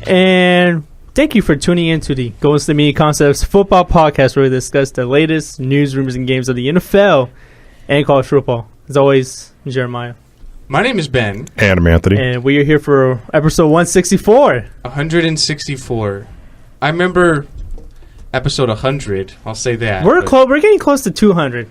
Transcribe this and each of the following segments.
And thank you for tuning in to the Golden State Media Concepts football podcast, where we discuss the latest news, rumors, and games of the NFL and college football. As always, Jeremiah. My name is Ben. And I'm Anthony. And we are here for episode 164. 164. I remember episode 100. I'll say that. We're getting close to 200.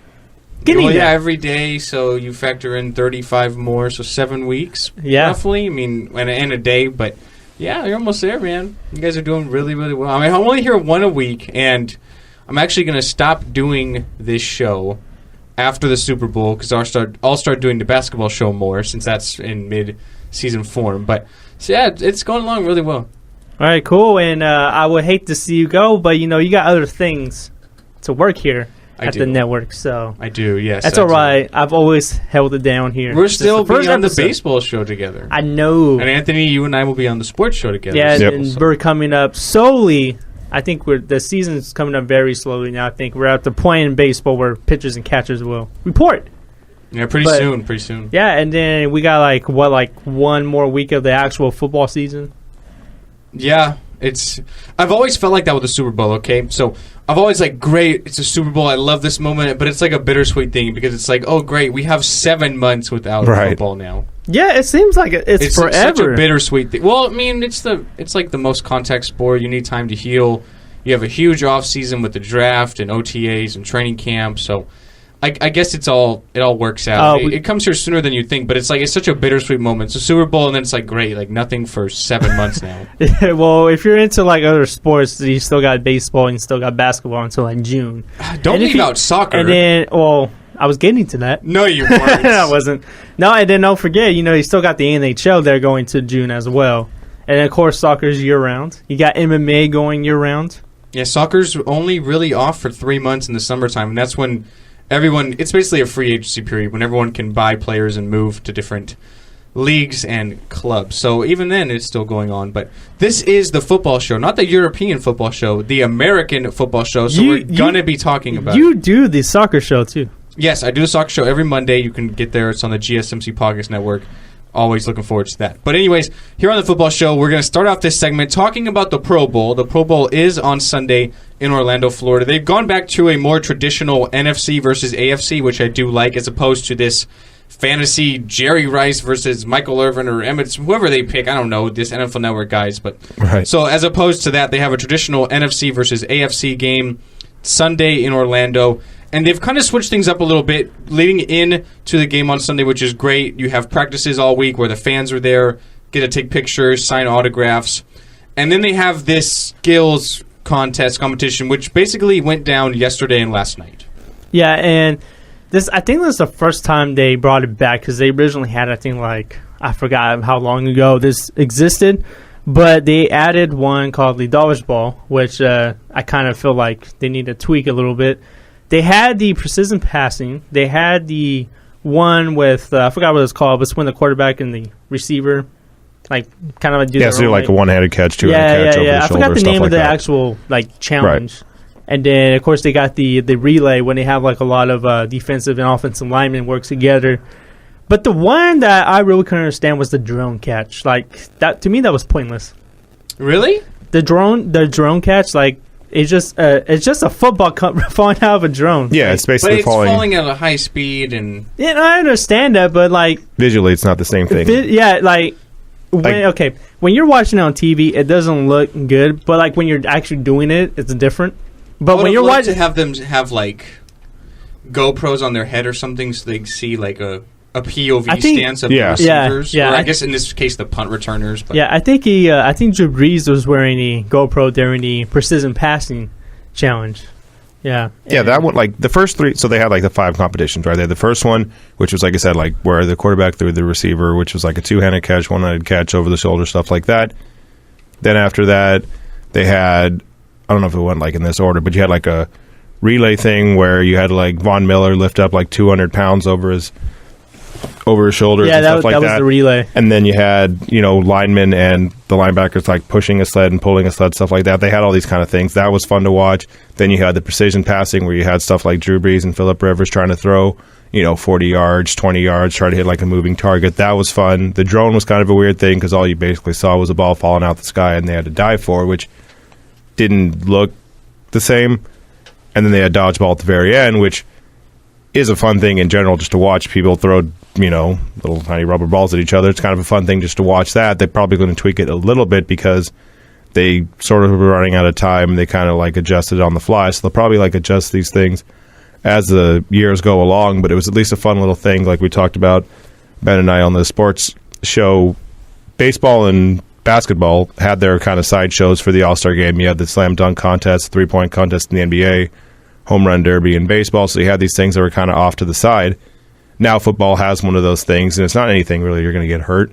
Every day, so you factor in 35 more, so 7 weeks, roughly. I mean, and a day, but yeah, you're almost there, man. You guys are doing really, really well. I mean, I'm only here one a week, and I'm actually going to stop doing this show after the Super Bowl because I'll start doing the basketball show more since that's in mid-season form. But so yeah, it's going along really well. All right, cool. And I would hate to see you go, but you got other things to work here at the network. So I do, yes. That's all right. I've always held it down here. We're still be on the baseball show together. I know. And Anthony, you and I will be on the sports show together. Yeah, and we're coming up solely. I think the season's coming up very slowly now. I think we're at the point in baseball where pitchers and catchers will report. Yeah, pretty soon. Yeah, and then we got one more week of the actual football season. Yeah, I've always felt like that with the Super Bowl, okay? So I've always great, it's a Super Bowl, I love this moment, but it's like a bittersweet thing because it's like, oh, great, we have 7 months without football now. Yeah, it seems like it's forever. It's such a bittersweet thing. Well, I mean, it's like the most contact sport. You need time to heal. You have a huge off season with the draft and OTAs and training camp, so I guess it all works out. It comes here sooner than you think, but it's such a bittersweet moment. It's a Super Bowl, and then it's great, nothing for 7 months now. Yeah, well, if you're into other sports, you still got baseball and you still got basketball until June. Don't leave out soccer. And then, I was getting to that. No, you weren't. I wasn't. No, and then don't forget, you still got the NHL there going to June as well. And then, of course, soccer's year-round. You got MMA going year-round. Yeah, soccer's only really off for 3 months in the summertime, and that's when it's basically a free agency period when everyone can buy players and move to different leagues and clubs. So even then, it's still going on. But this is the football show, not the European football show, the American football show. So we're going to be talking about You do the soccer show, too. Yes, I do the soccer show every Monday. You can get there. It's on the GSMC Podcast Network. Always looking forward to that. But anyways, here on the football show, we're going to start off this segment talking about the Pro Bowl. The Pro Bowl is on Sunday in Orlando, Florida. They've gone back to a more traditional NFC versus AFC, which I do like, as opposed to this fantasy Jerry Rice versus Michael Irvin or Emmett, whoever they pick. I don't know, this NFL Network guys. But right. So as opposed to that, they have a traditional NFC versus AFC game Sunday in Orlando. And they've kind of switched things up a little bit leading in to the game on Sunday, which is great. You have practices all week where the fans are there, get to take pictures, sign autographs. And then they have this skills competition, which basically went down yesterday and last night. Yeah, and I think this is the first time they brought it back because they originally had, I forgot how long ago this existed. But they added one called the Dodge Ball, which I kind of feel like they need to tweak a little bit. They had the precision passing. They had the one with, I forgot what it's called, but it's when the quarterback and the receiver, kind of do so like a one-handed catch, two-handed catch over the shoulder, I forgot the name of the actual, challenge. Right. And then, of course, they got the relay when they have, a lot of defensive and offensive linemen work together. But the one that I really couldn't understand was the drone catch. That to me, that was pointless. Really? The drone catch, it's just a football falling out of a drone. Yeah, it's basically but it's falling at a high speed and. Yeah, I understand that, but visually, it's not the same thing. When you're watching it on TV, it doesn't look good. But when you're actually doing it, it's different. But when you're watching, to have them have GoPros on their head or something, so they can see a POV stance of the receivers. Yeah, or I guess in this case the punt returners. But. Yeah, I think Drew Brees was wearing a GoPro during the precision passing challenge. Yeah. Yeah, that one, the first three, so they had the 5 competitions, right? They had the first one, which was, I said, where the quarterback threw the receiver, which was a two-handed catch, one-handed catch over the shoulder, stuff like that. Then after that, they had, I don't know if it went in this order, but you had a relay thing where you had Von Miller lift up 200 pounds over his shoulders and stuff like that. Yeah, that was the relay. And then you had, linemen and the linebackers pushing a sled and pulling a sled, stuff like that. They had all these kind of things. That was fun to watch. Then you had the precision passing where you had stuff like Drew Brees and Phillip Rivers trying to throw 40 yards, 20 yards, try to hit like a moving target. That was fun. The drone was kind of a weird thing because all you basically saw was a ball falling out the sky and they had to dive for it, which didn't look the same. And then they had dodgeball at the very end, which is a fun thing in general just to watch people throw, little tiny rubber balls at each other. It's kind of a fun thing just to watch that. They're probably going to tweak it a little bit because they sort of were running out of time. They kind of like adjusted on the fly. So they'll probably like adjust these things as the years go along. But it was at least a fun little thing. Like we talked about, Ben and I on the sports show, baseball and basketball had their kind of side shows for the All-Star game. You had the slam dunk contest, three-point contest in the NBA, home run derby in baseball. So you had these things that were kind of off to the side. Now football has one of those things, and it's not anything really you're going to get hurt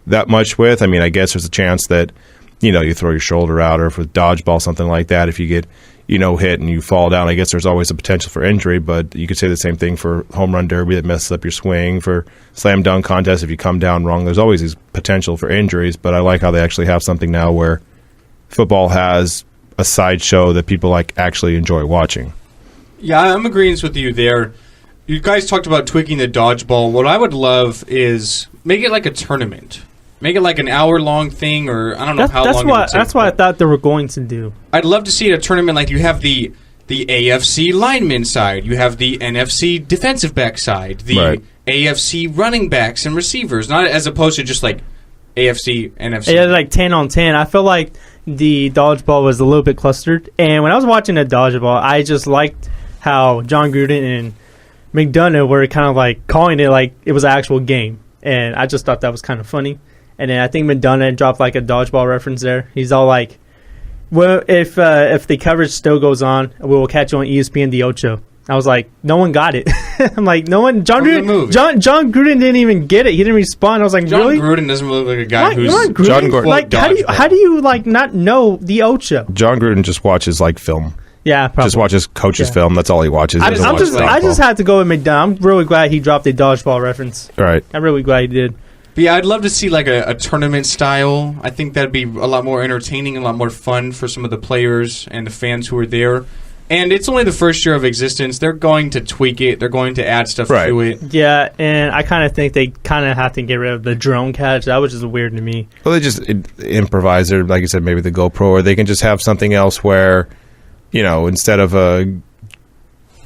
that much with. I mean, I guess there's a chance that, you throw your shoulder out, or for dodgeball, something like that, if you get, hit and you fall down, I guess there's always a potential for injury, but you could say the same thing for home run derby that messes up your swing, for slam dunk contest, if you come down wrong, there's always these potential for injuries. But I like how they actually have something now where football has a sideshow that people like actually enjoy watching. Yeah, I'm agreeing with you there. You guys talked about tweaking the dodgeball. What I would love is make it like a tournament. Make it like an hour-long thing, or I don't know how long it would take. That's what I thought they were going to do. I'd love to see a tournament like you have the AFC lineman side, you have the NFC defensive back side, the AFC running backs and receivers, not as opposed to just like AFC, NFC. Yeah, like 10 on 10. I feel like the dodgeball was a little bit clustered, and when I was watching the dodgeball, I just liked how John Gruden and McDonough were kind of like calling it like it was an actual game, and I just thought that was kind of funny. And then I think McDonough dropped like a dodgeball reference there. He's all like, "Well, if the coverage still goes on, we will catch you on ESPN the Ocho." I was like, no one got it. I'm like, no one. John Gruden didn't even get it. He didn't respond. I was like, really? John Gruden doesn't look like a guy who's John Gruden. Like, how do you like not know the Ocho? John Gruden just watches like film. Yeah, probably. Just watches coaches' film. That's all he watches. I just had to go with McDonough. I'm really glad he dropped a dodgeball reference. Right. I'm really glad he did. But yeah, I'd love to see like a tournament style. I think that'd be a lot more entertaining, a lot more fun for some of the players and the fans who are there. And it's only the first year of existence. They're going to tweak it. They're going to add stuff to it. Yeah, and I kind of think they kind of have to get rid of the drone catch. That was just weird to me. Well, they just improvise it, like you said, maybe the GoPro, or they can just have something else where, instead of a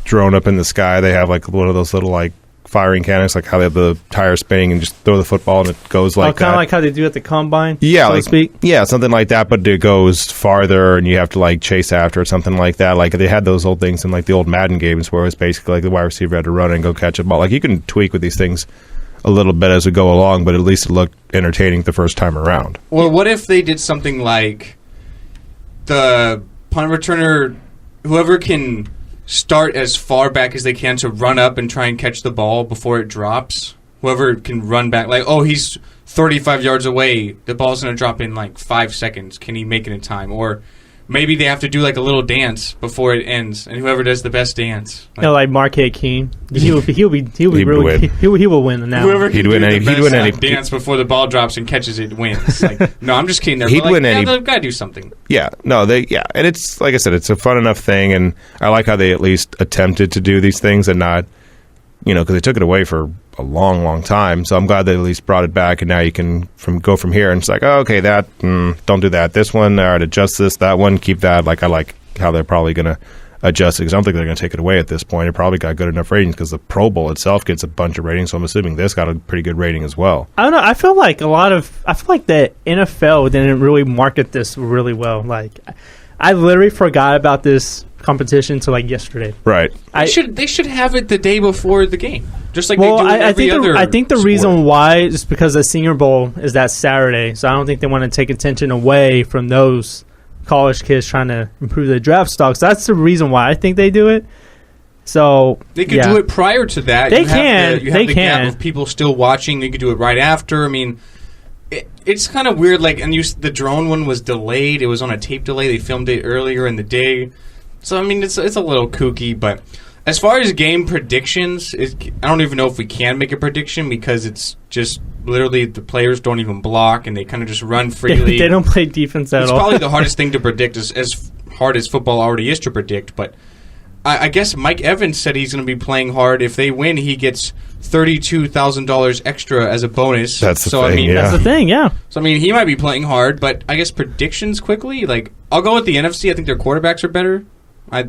drone up in the sky, they have like one of those little like firing cannons, like how they have the tire spinning and just throw the football and it goes like kind of like how they do at the combine, yeah, so to speak. Yeah, something like that, but it goes farther and you have to like chase after it, something like that. Like they had those old things in like the old Madden games where it was basically like the wide receiver had to run and go catch a ball. Like you can tweak with these things a little bit as we go along, but at least it looked entertaining the first time around. Or what if they did something like the punt returner, whoever can start as far back as they can to run up and try and catch the ball before it drops. Whoever can run back, like, he's 35 yards away. The ball's going to drop in like 5 seconds. Can he make it in time? Or maybe they have to do like a little dance before it ends, and whoever does the best dance, like Marquette King, he will win now. Whoever can do the best dance before the ball drops and catches it wins. Like, no, I'm just kidding. There, he'd win any. They've got to do something. Yeah, and it's like I said, it's a fun enough thing, and I like how they at least attempted to do these things and not, because they took it away for a long, long time. So I'm glad they at least brought it back, and now you can go from here. And it's like, okay, that don't do that. This one, all right, adjust this. That one, keep that. Like I like how they're probably going to adjust it because I don't think they're going to take it away at this point. It probably got good enough ratings because the Pro Bowl itself gets a bunch of ratings. So I'm assuming this got a pretty good rating as well. I don't know. I feel like the NFL didn't really market this really well. Like I literally forgot about this competition until like yesterday. Right. They should have it the day before the game, just like they do every other. I think the reason why is because the Senior Bowl is that Saturday, so I don't think they want to take attention away from those college kids trying to improve their draft stocks. That's the reason why I think they do it. So they could do it prior to that. They can. You have the gap of people still watching. They could do it right after. I mean, it's kind of weird. Like, and the drone one was delayed. It was on a tape delay. They filmed it earlier in the day. So, I mean, it's a little kooky, but as far as game predictions, I don't even know if we can make a prediction because it's just literally the players don't even block and they kind of just run freely. They don't play defense at all. It's probably the hardest thing to predict, as hard as football already is to predict, but I guess Mike Evans said he's going to be playing hard. If they win, he gets $32,000 extra as a bonus. That's the thing, That's the thing, yeah. So, I mean, he might be playing hard, but I guess predictions quickly. Like, I'll go with the NFC. I think their quarterbacks are better. I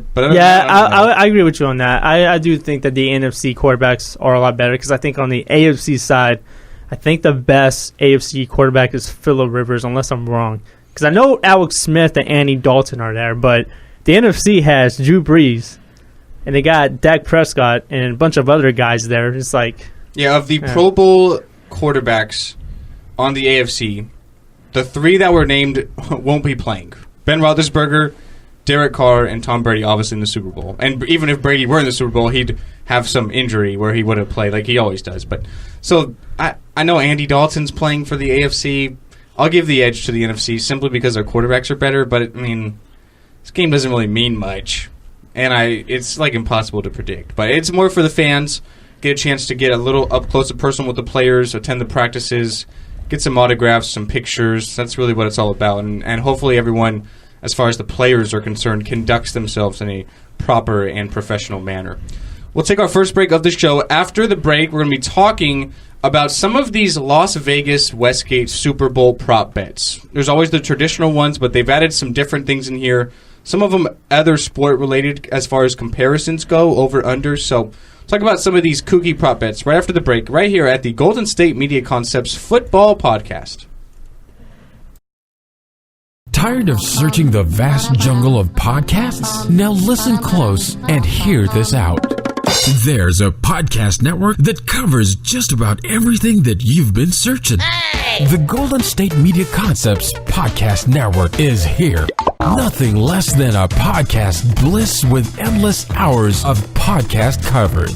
agree with you on that. I do think that the NFC quarterbacks are a lot better because I think on the AFC side, I think the best AFC quarterback is Phillip Rivers, unless I'm wrong. Because I know Alex Smith and Andy Dalton are there, but the NFC has Drew Brees, and they got Dak Prescott and a bunch of other guys there. It's like... Yeah, of the Pro Bowl quarterbacks on the AFC, the 3 that were named won't be playing. Ben Roethlisberger, Derek Carr, and Tom Brady, obviously in the Super Bowl. And even if Brady were in the Super Bowl, he'd have some injury where he would have played, like he always does. But so I know Andy Dalton's playing for the AFC. I'll give the edge to the NFC simply because their quarterbacks are better. But, I mean, this game doesn't really mean much. And it's, like, impossible to predict. But it's more for the fans. Get a chance to get a little up close and personal with the players, attend the practices, get some autographs, some pictures. That's really what it's all about. And hopefully everyone, as far as the players are concerned, conducts themselves in a proper and professional manner. We'll take our first break of the show. After the break, we're going to be talking about some of these Las Vegas Westgate Super Bowl prop bets. There's always the traditional ones, but they've added some different things in here. Some of them other sport-related as far as comparisons go, over-under. So talk about some of these kooky prop bets right after the break, right here at the Golden State Media Concepts Football Podcast. Tired of searching the vast jungle of podcasts? Now listen close and hear this out. There's a podcast network that covers just about everything that you've been searching. Hey! The Golden State Media Concepts Podcast Network is here. Nothing less than a podcast bliss with endless hours of podcast coverage.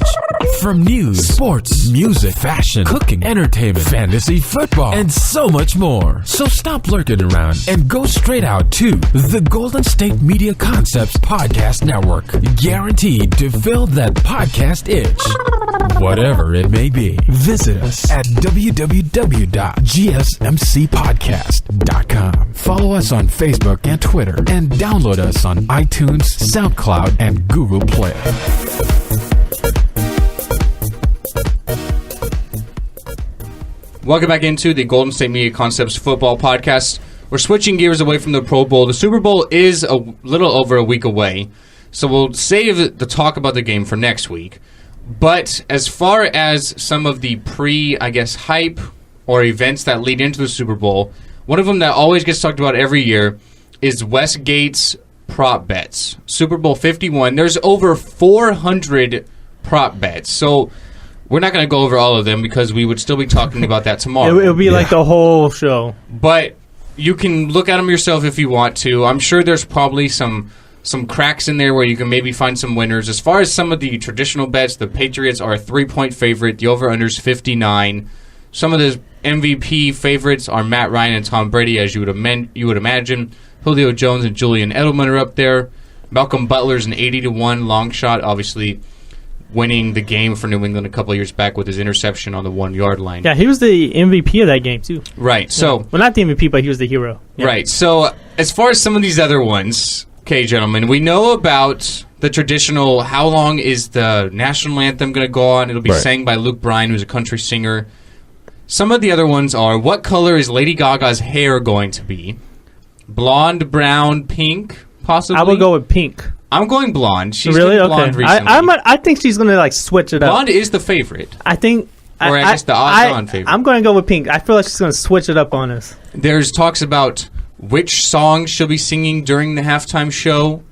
From news, sports, music, fashion, cooking, entertainment, fantasy, football, and so much more. So stop lurking around and go straight out to the Golden State Media Concepts Podcast Network. Guaranteed to fill that podcast itch. Whatever it may be. Visit us at www.gsmcpodcast.com. Follow us on Facebook and Twitter, and download us on iTunes, SoundCloud, and Google Play. Welcome back into the Golden State Media Concepts Football Podcast. We're switching gears away from the Pro Bowl. The Super Bowl is a little over a week away, so we'll save the talk about the game for next week. But as far as some of the hype or events that lead into the Super Bowl, one of them that always gets talked about every year is Westgate's prop bets. Super Bowl 51, there's over 400 prop bets. So we're not going to go over all of them because we would still be talking about that tomorrow. It'll be like the whole show. But you can look at them yourself if you want to. I'm sure there's probably some cracks in there where you can maybe find some winners. As far as some of the traditional bets, the Patriots are a 3-point favorite. The over-under is 59. Some of the MVP favorites are Matt Ryan and Tom Brady, as you would imagine. Julio Jones and Julian Edelman are up there. Malcolm Butler's an 80-1 long shot, obviously winning the game for New England a couple of years back with his interception on the 1-yard line. Yeah, he was the MVP of that game, too. Right. So, well, not the MVP, but he was the hero. Yeah. Right. So, as far as some of these other ones, okay, gentlemen, we know about the traditional, how long is the national anthem going to go on? It'll be sang by Luke Bryan, who's a country singer. Some of the other ones are, what color is Lady Gaga's hair going to be? Blonde, brown, pink, possibly? I would go with pink. I'm going blonde. She's really been blonde recently. I think she's going to switch it up. Blonde is the favorite. I think... Or I guess the odds-on favorite. I'm going to go with pink. I feel like she's going to switch it up on us. There's talks about which song she'll be singing during the halftime show.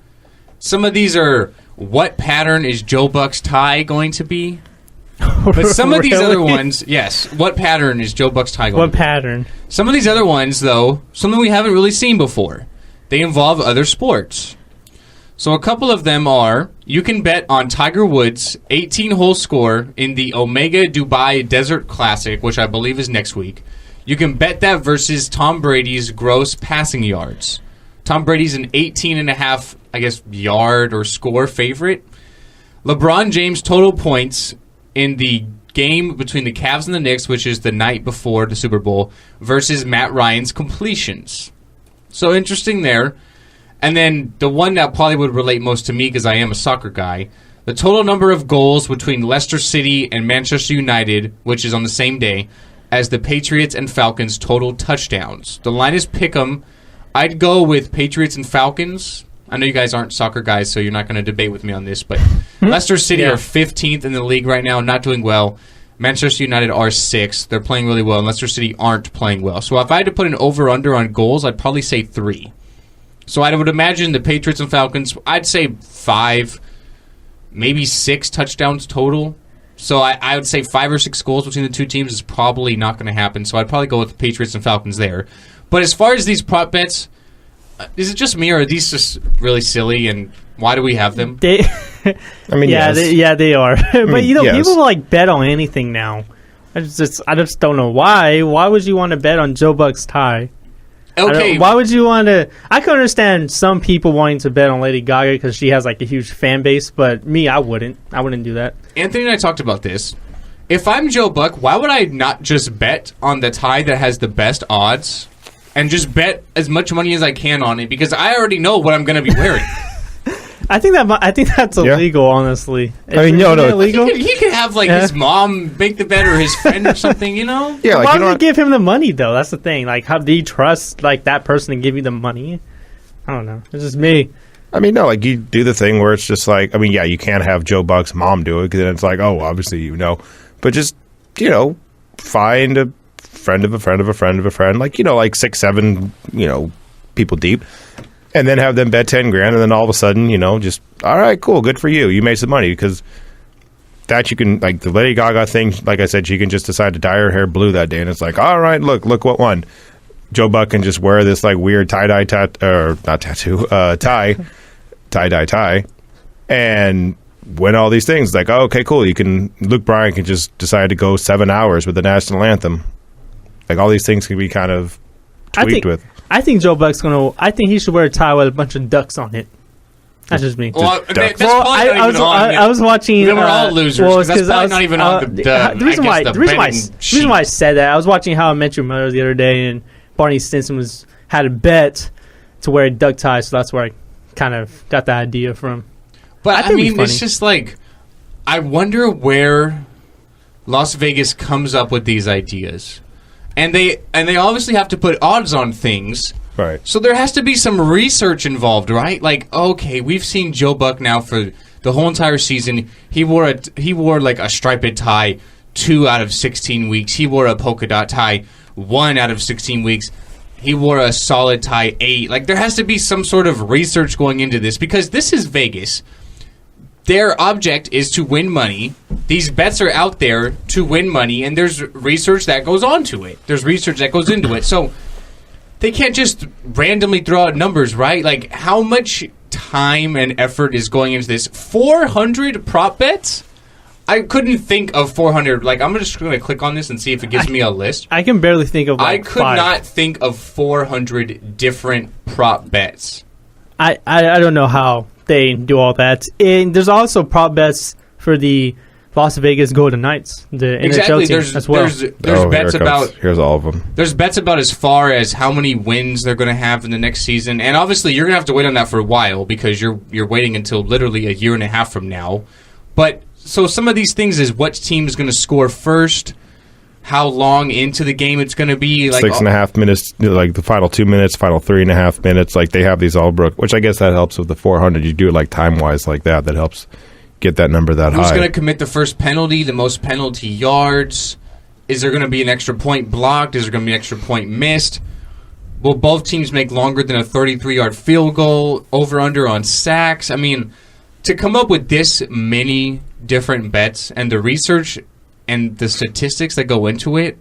Some of these are, what pattern is Joe Buck's tie going to be? But some of these other ones, yes, what pattern is Joe Buck's tie going to be? What pattern? Some of these other ones, though, something we haven't really seen before. They involve other sports. So a couple of them are, you can bet on Tiger Woods' 18-hole score in the Omega Dubai Desert Classic, which I believe is next week. You can bet that versus Tom Brady's gross passing yards. Tom Brady's an 18.5, yard or score favorite. LeBron James' total points in the game between the Cavs and the Knicks, which is the night before the Super Bowl, versus Matt Ryan's completions. So interesting there. And then the one that probably would relate most to me, because I am a soccer guy, the total number of goals between Leicester City and Manchester United, which is on the same day, as the Patriots and Falcons total touchdowns. The line is pick'em. I'd go with Patriots and Falcons. I know you guys aren't soccer guys, so you're not going to debate with me on this, but Leicester City are 15th in the league right now, not doing well. Manchester United are 6th. They're playing really well, and Leicester City aren't playing well. So if I had to put an over-under on goals, I'd probably say 3. So I would imagine the Patriots and Falcons, I'd say 5, maybe 6 touchdowns total. So I would say 5 or 6 goals between the two teams is probably not going to happen. So I'd probably go with the Patriots and Falcons there. But as far as these prop bets, is it just me, or are these just really silly, and why do we have them? I mean, yes. They are. But, people like bet on anything now. I just don't know why. Why would you want to bet on Joe Buck's tie? Okay. Why would you want to... I can understand some people wanting to bet on Lady Gaga because she has like a huge fan base, but me, I wouldn't. I wouldn't do that. Anthony and I talked about this. If I'm Joe Buck, why would I not just bet on the tie that has the best odds and just bet as much money as I can on it, because I already know what I'm going to be wearing? I think that's illegal, honestly. No. Illegal? He could have his mom make the bet, or his friend or something, Yeah, why would you give him the money, though? That's the thing. Like, how do you trust that person to give you the money? I don't know. It's just me. I mean, no, you do the thing where it's just you can't have Joe Buck's mom do it, because then it's obviously but just find a friend of a friend of a friend of a friend, 6, 7 people deep. And then have them bet $10,000, and then all of a sudden, just, all right, cool, good for you. You made some money, because that you can, the Lady Gaga thing, like I said, she can just decide to dye her hair blue that day, and it's all right, look what won. Joe Buck can just wear this, weird tie-dye tie, and win all these things. Okay, cool, Luke Bryan can just decide to go 7 hours with the national anthem. All these things can be kind of tweaked with. I think Joe Buck's I think he should wear a tie with a bunch of ducks on it. That's just me. Well, I was watching. Then we're all losers. That's probably not even on the reason why I said that, I was watching How I Met Your Mother the other day, and Barney Stinson had a bet to wear a duck tie, so that's where I kind of got the idea from. But I mean, it's just I wonder where Las Vegas comes up with these ideas. And they obviously have to put odds on things. Right. So there has to be some research involved, right? Okay, we've seen Joe Buck now for the whole entire season. He wore a striped tie 2 out of 16 weeks. He wore a polka dot tie 1 out of 16 weeks. He wore a solid tie 8. There has to be some sort of research going into this, because this is Vegas. Their object is to win money. These bets are out there to win money, and there's research that goes on to it. There's research that goes into it. So they can't just randomly throw out numbers, right? How much time and effort is going into this? 400 prop bets? I couldn't think of 400. I'm just going to click on this and see if it gives me a list. I can barely think of I could 5. not think of 400 different prop bets. I don't know how they do all that. And there's also prop bets for the Las Vegas Golden Knights, the NHL team as well. There's bets about... Here's all of them. There's bets about as far as how many wins they're going to have in the next season. And obviously, you're going to have to wait on that for a while, because you're waiting until literally a year and a half from now. But so some of these things is what team is going to score first, how long into the game it's going to be. 6.5 minutes, the final 2 minutes, final 3.5 minutes. They have these all broke, which I guess that helps with the 400. You do it time-wise like that. That helps get that number that high. Who's going to commit the first penalty, the most penalty yards? Is there going to be an extra point blocked? Is there going to be an extra point missed? Will both teams make longer than a 33-yard field goal? Over-under on sacks? I mean, to come up with this many different bets and the research and the statistics that go into it,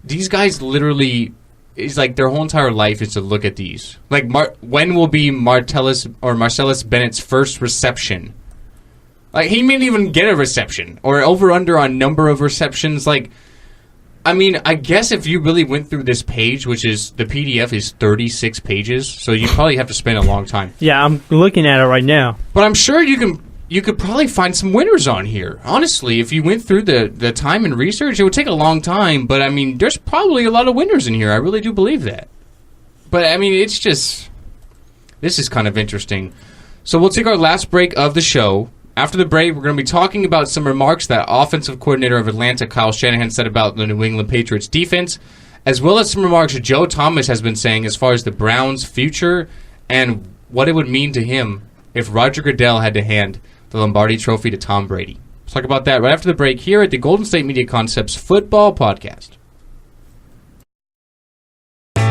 these guys literally, it's their whole entire life is to look at these. When will be Marcellus Bennett's first reception? He may not even get a reception, or over-under on number of receptions. I guess if you really went through this page, which is, the PDF is 36 pages, so you probably have to spend a long time. Yeah, I'm looking at it right now. But I'm sure you could probably find some winners on here. Honestly, if you went through the time and research, it would take a long time, but there's probably a lot of winners in here. I really do believe that. But it's just... This is kind of interesting. So we'll take our last break of the show. After the break, we're going to be talking about some remarks that offensive coordinator of Atlanta, Kyle Shanahan, said about the New England Patriots defense, as well as some remarks Joe Thomas has been saying as far as the Browns' future and what it would mean to him if Roger Goodell had to hand the Lombardi Trophy to Tom Brady. Let's talk about that right after the break here at the Golden State Media Concepts Football Podcast.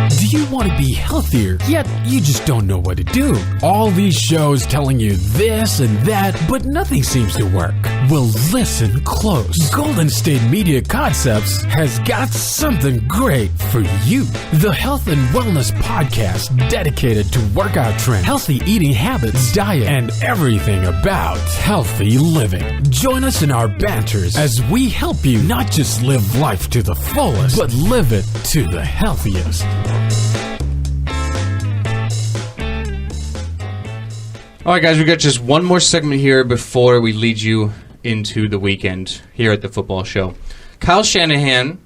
Do you want to be healthier, yet you just don't know what to do? All these shows telling you this and that, but nothing seems to work. Well, listen close. Golden State Media Concepts has got something great for you. The Health and Wellness Podcast dedicated to workout trends, healthy eating habits, diet, and everything about healthy living. Join us in our banters as we help you not just live life to the fullest, but live it to the healthiest. All right, guys, we got just one more segment here before we lead you into the weekend here at the football show. Kyle Shanahan,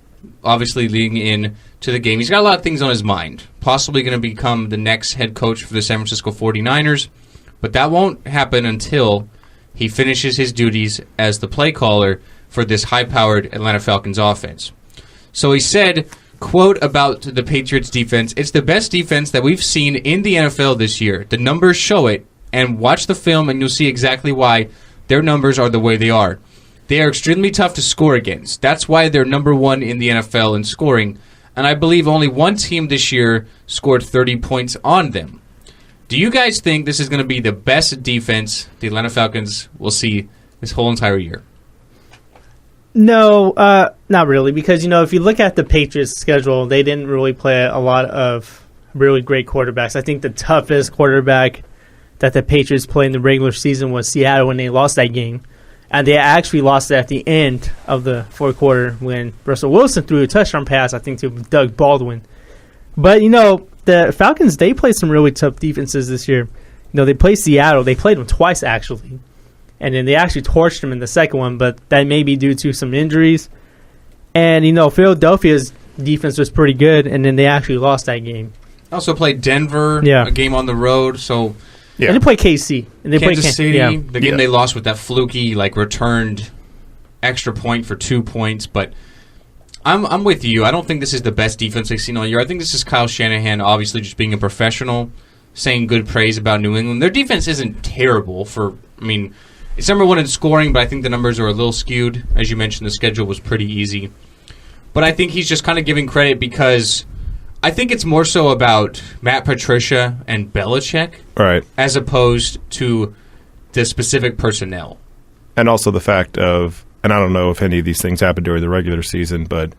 obviously leading in to the game. He's got a lot of things on his mind. Possibly going to become the next head coach for the San Francisco 49ers, but that won't happen until he finishes his duties as the play caller for this high-powered Atlanta Falcons offense. So he said, quote about the Patriots defense, "It's the best defense that we've seen in the NFL this year. The numbers show it. And watch the film and you'll see exactly why their numbers are the way they are. They are extremely tough to score against. That's why they're number one in the NFL in scoring. And I believe only one team this year scored 30 points on them." Do you guys think this is going to be the best defense the Atlanta Falcons will see this whole entire year? No, not really. Because, if you look at the Patriots' schedule, they didn't really play a lot of really great quarterbacks. I think the toughest quarterback that the Patriots played in the regular season was Seattle when they lost that game. And they actually lost it at the end of the fourth quarter when Russell Wilson threw a touchdown pass, I think, to Doug Baldwin. But, the Falcons, they played some really tough defenses this year. They played Seattle. They played them twice, actually. And then they actually torched them in the second one, but that may be due to some injuries. And, Philadelphia's defense was pretty good, and then they actually lost that game. Also played Denver, a game on the road, so... Yeah. And they play KC. And they Kansas City, the game they lost with that fluky, returned extra point for 2 points. But I'm with you. I don't think this is the best defense I've seen all year. I think this is Kyle Shanahan, obviously just being a professional, saying good praise about New England. Their defense isn't terrible it's number one in scoring, but I think the numbers are a little skewed. As you mentioned, the schedule was pretty easy. But I think he's just kind of giving credit because... I think it's more so about Matt Patricia and Belichick, right, as opposed to the specific personnel. And also the fact of, and I don't know if any of these things happen during the regular season, but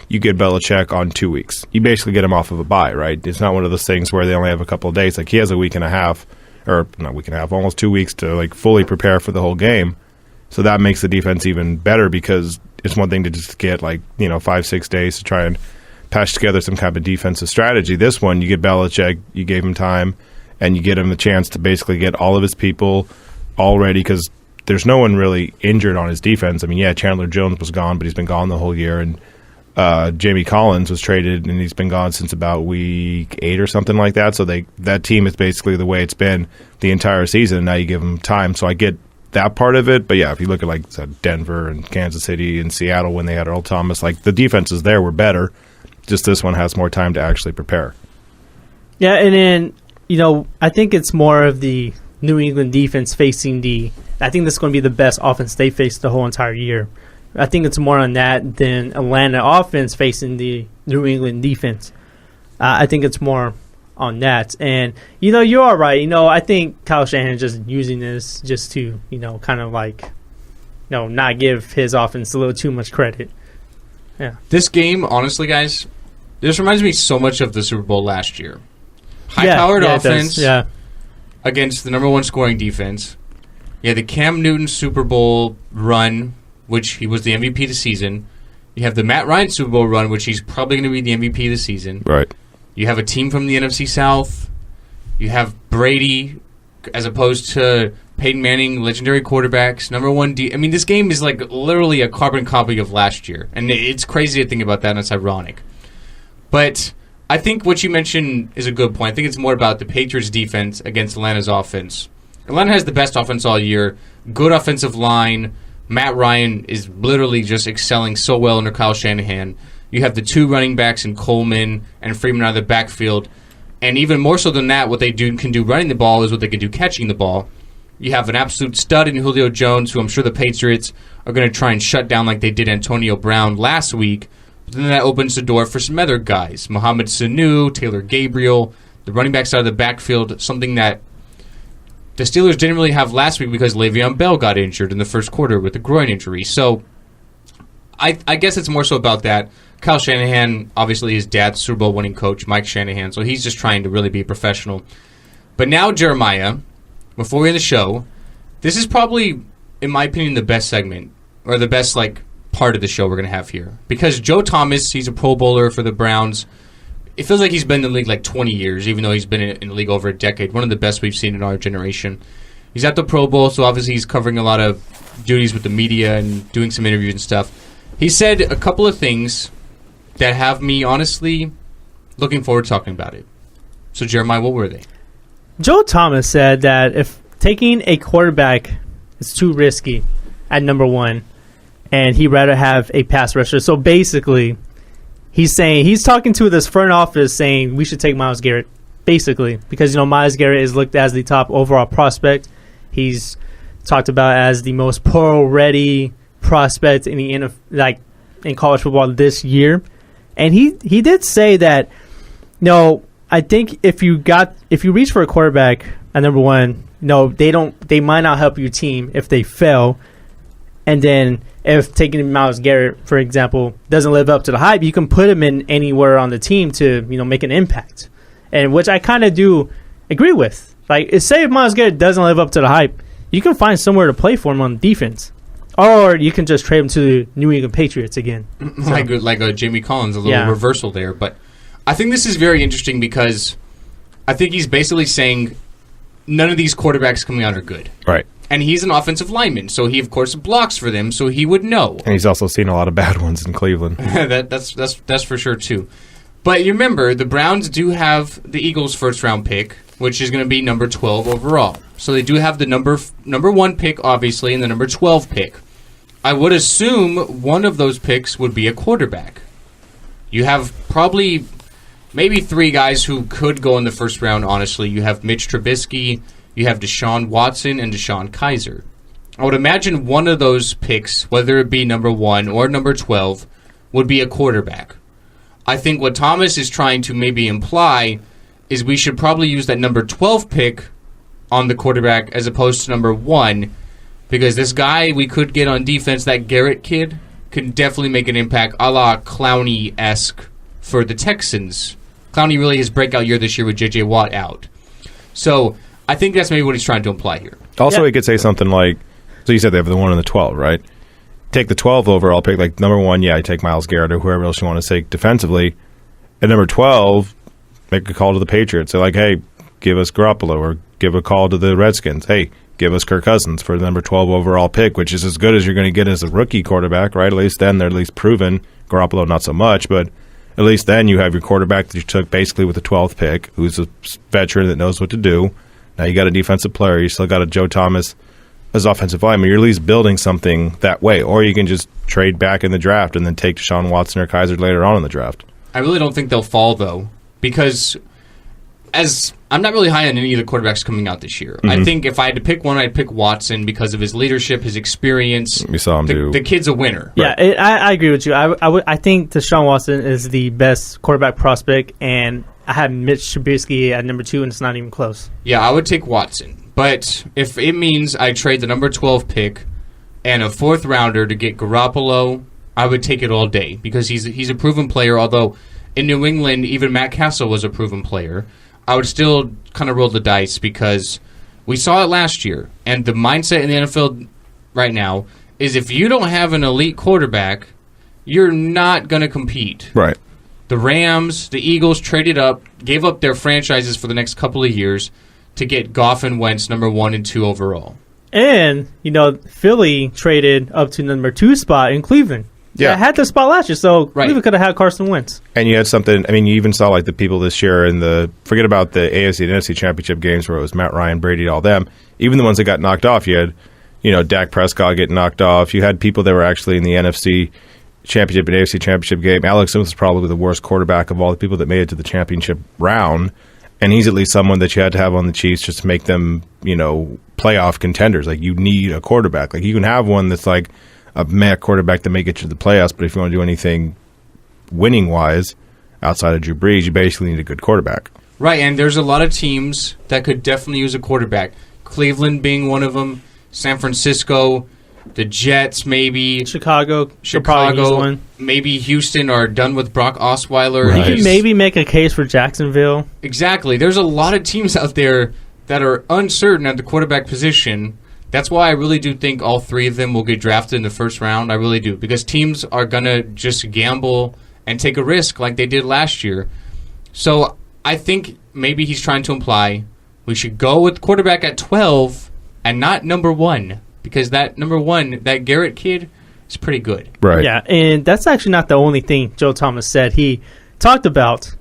you get Belichick on 2 weeks. You basically get him off of a bye, right? It's not one of those things where they only have a couple of days. He has a week and a half, or not week and a half, almost 2 weeks to fully prepare for the whole game. So that makes the defense even better because it's one thing to just get 5-6 days to try and patch together some kind of defensive strategy. This one, you get Belichick, you gave him time, and you get him the chance to basically get all of his people all ready because there's no one really injured on his defense. Chandler Jones was gone, but he's been gone the whole year, and Jamie Collins was traded, and he's been gone since about week 8 or something like that. So that team is basically the way it's been the entire season, and now you give them time. So I get that part of it, but if you look at Denver and Kansas City and Seattle when they had Earl Thomas, the defenses there were better. Just this one has more time to actually prepare. Yeah, and then, I think it's more of the New England defense facing I think this is going to be the best offense they faced the whole entire year. I think it's more on that than Atlanta offense facing the New England defense. I think it's more on that. And, you are right. I think Kyle Shanahan is just using this just to, kind of not give his offense a little too much credit. Yeah. This game, honestly, guys, this reminds me so much of the Super Bowl last year. High-powered offense against the number one scoring defense. You had the Cam Newton Super Bowl run, which he was the MVP of the season. You have the Matt Ryan Super Bowl run, which he's probably going to be the MVP of the season. Right. You have a team from the NFC South. You have Brady as opposed to Peyton Manning, legendary quarterbacks, number one. This game is literally a carbon copy of last year. And it's crazy to think about that, and it's ironic. But I think what you mentioned is a good point. I think it's more about the Patriots' defense against Atlanta's offense. Atlanta has the best offense all year, good offensive line. Matt Ryan is literally just excelling so well under Kyle Shanahan. You have the 2 running backs in Coleman and Freeman out of the backfield. And even more so than that, what they can do running the ball is what they can do catching the ball. You have an absolute stud in Julio Jones, who I'm sure the Patriots are going to try and shut down like they did Antonio Brown last week. But then that opens the door for some other guys. Mohamed Sanu, Taylor Gabriel, the running backs out of the backfield, something that the Steelers didn't really have last week because Le'Veon Bell got injured in the first quarter with a groin injury. So I guess it's more so about that. Kyle Shanahan, obviously his dad's Super Bowl winning coach, Mike Shanahan, so he's just trying to really be professional. But now, Jeremiah, before we end the show, this is probably, in my opinion, the best segment, or the best part of the show we're going to have here. Because Joe Thomas, he's a Pro Bowler for the Browns. It feels like he's been in the league 20 years, even though he's been in the league over a decade. One of the best we've seen in our generation. He's at the Pro Bowl, so obviously he's covering a lot of duties with the media and doing some interviews and stuff. He said a couple of things that have me, honestly, looking forward to talking about it. So, Jeremiah, what were they? Joe Thomas said that if taking a quarterback is too risky at number 1, and he'd rather have a pass rusher. So, basically, he's talking to this front office saying we should take Myles Garrett, basically, because, Myles Garrett is looked as the top overall prospect. He's talked about as the most pro-ready prospect in the in college football this year. And he did say that, I think if you reach for a quarterback at number 1, they might not help your team if they fail. And then if taking Myles Garrett, for example, doesn't live up to the hype, you can put him in anywhere on the team to, make an impact. And which I kind of do agree with. Say if Myles Garrett doesn't live up to the hype, you can find somewhere to play for him on defense. Or you can just trade him to the New England Patriots again. So. Like a Jamie Collins, a little reversal there. But I think this is very interesting because I think he's basically saying none of these quarterbacks coming out are good. Right. And he's an offensive lineman, so he, of course, blocks for them, so he would know. And he's also seen a lot of bad ones in Cleveland. That's for sure, too. But you remember, the Browns do have the Eagles' first-round pick, which is going to be number 12 overall. So they do have the number 1 pick, obviously, and the number 12 pick. I would assume one of those picks would be a quarterback. You have probably maybe 3 guys who could go in the first round, honestly. You have Mitch Trubisky, you have Deshaun Watson, and Deshaun Kaiser. I would imagine one of those picks, whether it be number 1 or number 12, would be a quarterback. I think what Thomas is trying to maybe imply is we should probably use that number 12 pick on the quarterback as opposed to number 1, because this guy we could get on defense, that Garrett kid, could definitely make an impact, a la Clowney-esque for the Texans. Clowney really his breakout year this year with J.J. Watt out. So I think that's maybe what he's trying to imply here. Also, he could say something like, so you said they have the 1 and the 12, right? Take the 12 overall pick, number 1, I take Myles Garrett or whoever else you want to take defensively. At number 12, make a call to the Patriots. They're like, hey, give us Garoppolo, or give a call to the Redskins. Hey, give us Kirk Cousins for the number 12 overall pick, which is as good as you're going to get as a rookie quarterback, right? At least then they're at least proven. Garoppolo, not so much, but at least then you have your quarterback that you took basically with the 12th pick, who's a veteran that knows what to do. Now you got a defensive player. You still got a Joe Thomas as offensive lineman. You're at least building something that way. Or you can just trade back in the draft and then take Deshaun Watson or Kaiser later on in the draft. I really don't think they'll fall, though, because as I'm not really high on any of the quarterbacks coming out this year. Mm-hmm. I think if I had to pick one, I'd pick Watson because of his leadership, his experience. We saw him do. The kid's a winner. Yeah, right. I agree with you. I think Deshaun Watson is the best quarterback prospect, and I have Mitch Trubisky at number 2, and it's not even close. Yeah, I would take Watson. But if it means I trade the number 12 pick and a 4th rounder to get Garoppolo, I would take it all day because he's a proven player, although in New England, even Matt Castle was a proven player. I would still kind of roll the dice because we saw it last year, and the mindset in the NFL right now is if you don't have an elite quarterback, you're not going to compete. Right. The Rams, the Eagles traded up, gave up their franchises for the next couple of years to get Goff and Wentz number 1 and 2 overall. And, Philly traded up to number 2 spot in Cleveland. that had the spot last year. So Cleveland could have had Carson Wentz. And you had something. I mean, you even saw like the people this year in the forget about the AFC and NFC championship games where it was Matt Ryan, Brady, all them. Even the ones that got knocked off, you had Dak Prescott get knocked off. You had people that were actually in the NFC championship and AFC championship game. Alex Smith was probably the worst quarterback of all the people that made it to the championship round. And he's at least someone that you had to have on the Chiefs just to make them, playoff contenders. Like, you need a quarterback. Like, you can have one that's like a meh quarterback that may get you to the playoffs, but if you want to do anything winning-wise outside of Drew Brees, you basically need a good quarterback. Right, and there's a lot of teams that could definitely use a quarterback. Cleveland being one of them, San Francisco, the Jets, maybe Chicago, maybe Houston are done with Brock Osweiler. You can maybe make a case for Jacksonville. Exactly. There's a lot of teams out there that are uncertain at the quarterback position. That's why I really do think all three of them will get drafted in the first round. I really do, because teams are gonna just gamble and take a risk like they did last year. So I think maybe he's trying to imply we should go with quarterback at 12 and not number 1. Because that number 1, that Garrett kid, is pretty good. Right. Yeah, and that's actually not the only thing Joe Thomas said. He talked about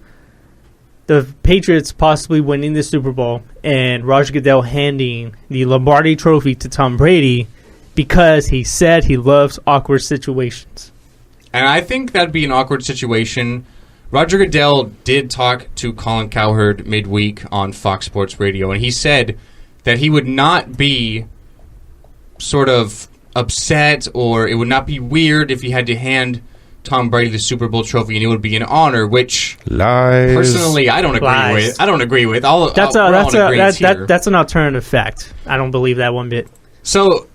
the Patriots possibly winning the Super Bowl and Roger Goodell handing the Lombardi Trophy to Tom Brady because he said he loves awkward situations. And I think that'd be an awkward situation. Roger Goodell did talk to Colin Cowherd midweek on Fox Sports Radio, and he said that he would not be sort of upset, or it would not be weird if he had to hand Tom Brady the Super Bowl trophy, and it would be an honor, which personally I don't agree with. I don't agree with. That's an alternative fact. I don't believe that one bit. So,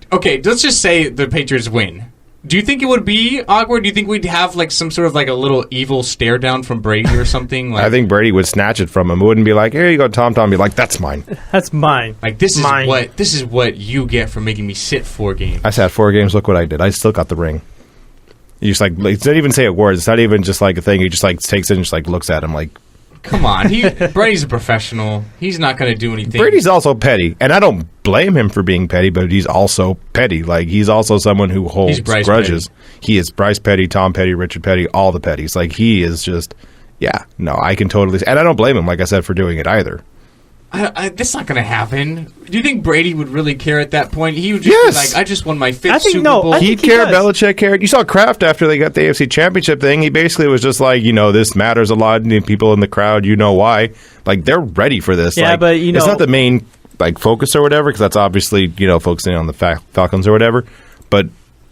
okay, let's just say the Patriots win. Do you think it would be awkward? Do you think we'd have like some sort of like a little evil stare down from Brady or something? Like, I think Brady would snatch it from him. It wouldn't be like, here you go, Tom. Be like, that's mine. That's mine. Like, this is what you get for making me sit 4 games. I sat 4 games. Look what I did. I still got the ring. You just like, it's not even say a word. It's not even just like a thing. He just like takes it and just like looks at him like, come on. Brady's a professional. He's not going to do anything. Brady's also petty, and I don't blame him for being petty, but he's also petty. Like, he's also someone who holds grudges. Petty. He is Bryce Petty, Tom Petty, Richard Petty, all the Pettys. Like, he is just, I can totally, and I don't blame him, like I said, for doing it either. That's not going to happen. Do you think Brady would really care at that point? He would just be like, I just won my 5th Super Bowl. He'd care. Belichick cared. You saw Kraft after they got the AFC Championship thing. He basically was just like, this matters a lot. And people in the crowd, why. Like, they're ready for this. Yeah, like, but, it's not the main focus or whatever, because that's obviously, focusing on the Falcons or whatever. But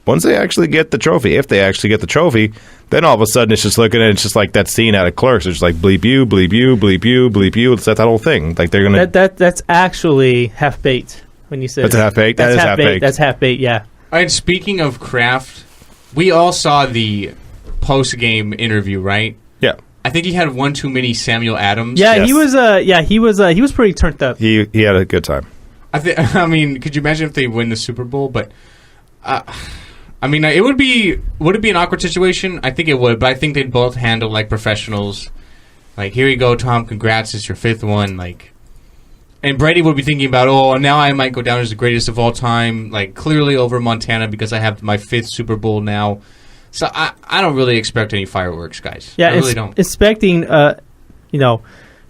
once they actually get the trophy, if they actually get the trophy, then all of a sudden it's just looking at it's just like that scene out of Clerks. It's just like bleep you, bleep you, bleep you, bleep you. It's that whole thing. Like, they're gonna that's actually half baked when you say that's half baked. That is half baked. That's half baked. Yeah. All right. Speaking of Kraft, we all saw the post game interview, right? Yeah. I think he had one too many Samuel Adams. Yeah, yes. He was pretty turned up. He had a good time. I mean, could you imagine if they win the Super Bowl? But would it be an awkward situation? I think it would, but I think they'd both handle like professionals. Like, here you go, Tom, congrats, it's your 5th one. Like, and Brady would be thinking about, now I might go down as the greatest of all time, like clearly over Montana because I have my 5th Super Bowl now. So I don't really expect any fireworks, guys. Yeah, I really don't. Expecting,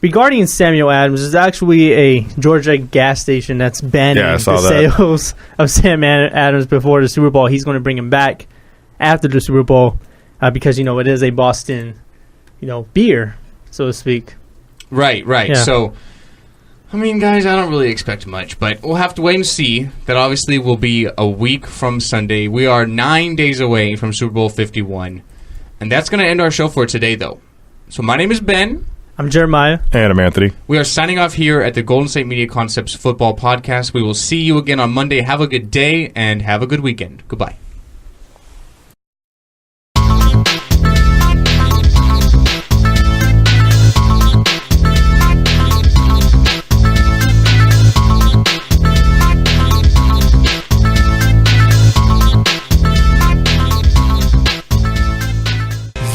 regarding Samuel Adams, there's actually a Georgia gas station that's banning the sales of Sam Adams before the Super Bowl. He's going to bring him back after the Super Bowl because, it is a Boston, beer, so to speak. Right. Yeah. So, guys, I don't really expect much, but we'll have to wait and see. That obviously will be a week from Sunday. We are 9 days away from Super Bowl 51, and that's going to end our show for today, though. So my name is Ben. I'm Jeremiah. And I'm Anthony. We are signing off here at the Golden State Media Concepts Football Podcast. We will see you again on Monday. Have a good day and have a good weekend. Goodbye.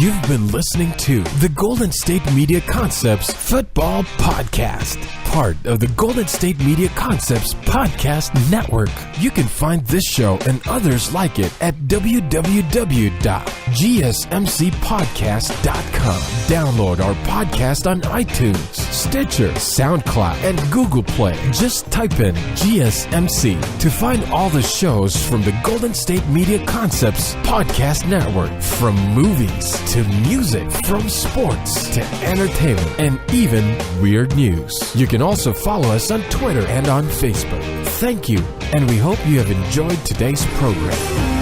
You've been listening to the Golden State Media Concepts Football Podcast. part of the Golden State Media Concepts Podcast Network. You can find this show and others like it at www.gsmcpodcast.com. Download our podcast on iTunes, Stitcher, SoundCloud, and Google Play. Just type in GSMC to find all the shows from the Golden State Media Concepts Podcast Network. From movies to music, from sports to entertainment, and even weird news. You can also follow us on Twitter and on Facebook. Thank you, and we hope you have enjoyed today's program.